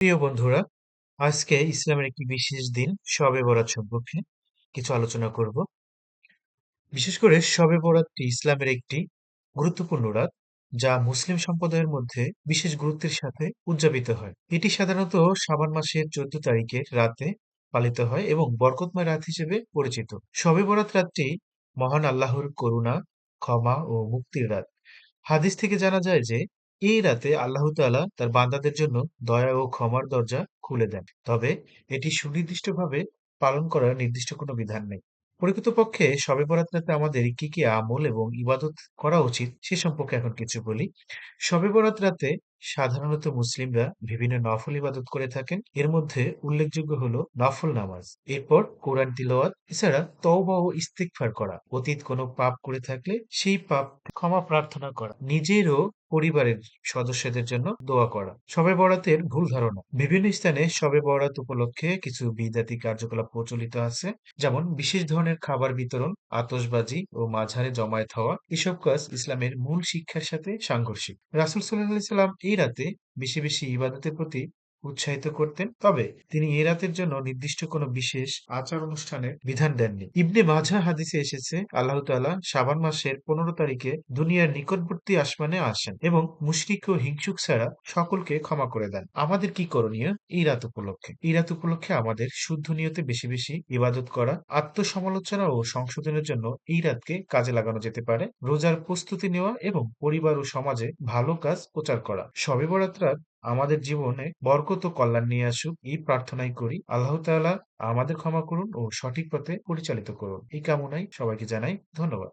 প্রিয় বন্ধুরা, আজকে ইসলামের একটি বিশেষ দিন শবে বরাত সম্পর্কে কিছু আলোচনা করব। বিশেষ করে শবে বরাতটি ইসলামের একটি গুরুত্বপূর্ণ রাত, যা মুসলিম সম্প্রদায়ের মধ্যে বিশেষ গুরুত্বের সাথে উদযাপিত হয়। এটি সাধারণত শাবান মাসের 14 তারিখের রাতে পালিত হয় এবং বরকতময় রাত হিসেবে পরিচিত। শবে বরাত রাতটি মহান আল্লাহর করুণা, ক্ষমা ও মুক্তির রাত। হাদিস থেকে জানা যায় যে এই রাতে আল্লাহ তাআলা তার বান্দাদের জন্য দয়া ও ক্ষমার দরজা খুলে দেন। তবে এটি সুনির্দিষ্টভাবে পালন করার নির্দিষ্ট কোনো বিধান নেই। প্রকৃতপক্ষে শবে বরাত রাতে আমাদের কি কি আমল এবং ইবাদত করা উচিত সে সম্পর্কে এখন কিছু বলি। শবে বরাত রাতে সাধারণত মুসলিমরা বিভিন্ন নফল ইবাদত করে থাকেন। এর মধ্যে উল্লেখযোগ্য হলো নফল নামাজ, এরপর কোরআন তিলাওয়াত, এছাড়া তওবা ও ইস্তিগফার করা, অতীত কোনো পাপ করে থাকলে সেই পাপ ক্ষমা প্রার্থনা করা, নিজের ও পরিবারের সদস্যদের জন্য দোয়া করা। শবে বরাতের ভুল ধারণা: বিভিন্ন স্থানে শবে বরাত উপলক্ষে কিছু বিদআতি কার্যকলাপ প্রচলিত আছে, যেমন বিশেষ ধরনের খাবার বিতরণ, আতশবাজি ও মাঝারে জমায়েত হওয়া। এসব কাজ ইসলামের মূল শিক্ষার সাথে সাংঘর্ষিক। রাসূল সাল্লাল্লাহু আলাইহি সাল্লাম এই রাতে বেশি বেশি ইবাদতের প্রতি উৎসাহিত করতেন, তবে তিনি এই রাতের জন্য নির্দিষ্ট কোনো বিশেষ আচার অনুষ্ঠানের বিধান দেননি। ইবনে মাজাহ হাদিসে এসেছে, আল্লাহ তাআলা শাবান মাসের 15 তারিখে দুনিয়ার নিকটবর্তী আসমানে আসেন এবং মুশরিক ও হিংসুক ছাড়া সকলকে ক্ষমা করে দেন। আমাদের কি করণীয় এই রাত উপলক্ষে? এই রাত উপলক্ষে আমাদের শুদ্ধ নিয়তে বেশি বেশি ইবাদত করা, আত্মসমালোচনা ও সংশোধনের জন্য এই রাতকে কাজে লাগানো যেতে পারে, রোজার প্রস্তুতি নেওয়া এবং পরিবার ও সমাজে ভালো কাজ প্রচার করা। শবে বরাত রাত আমাদের জীবনে বরকত ও কল্যাণ নিয়ে আসুক, এই প্রার্থনাই করি। আল্লাহ তাআলা আমাদের ক্ষমা করুন ও সঠিক পথে পরিচালিত করুন। এই কামনায় সবাইকে জানাই ধন্যবাদ।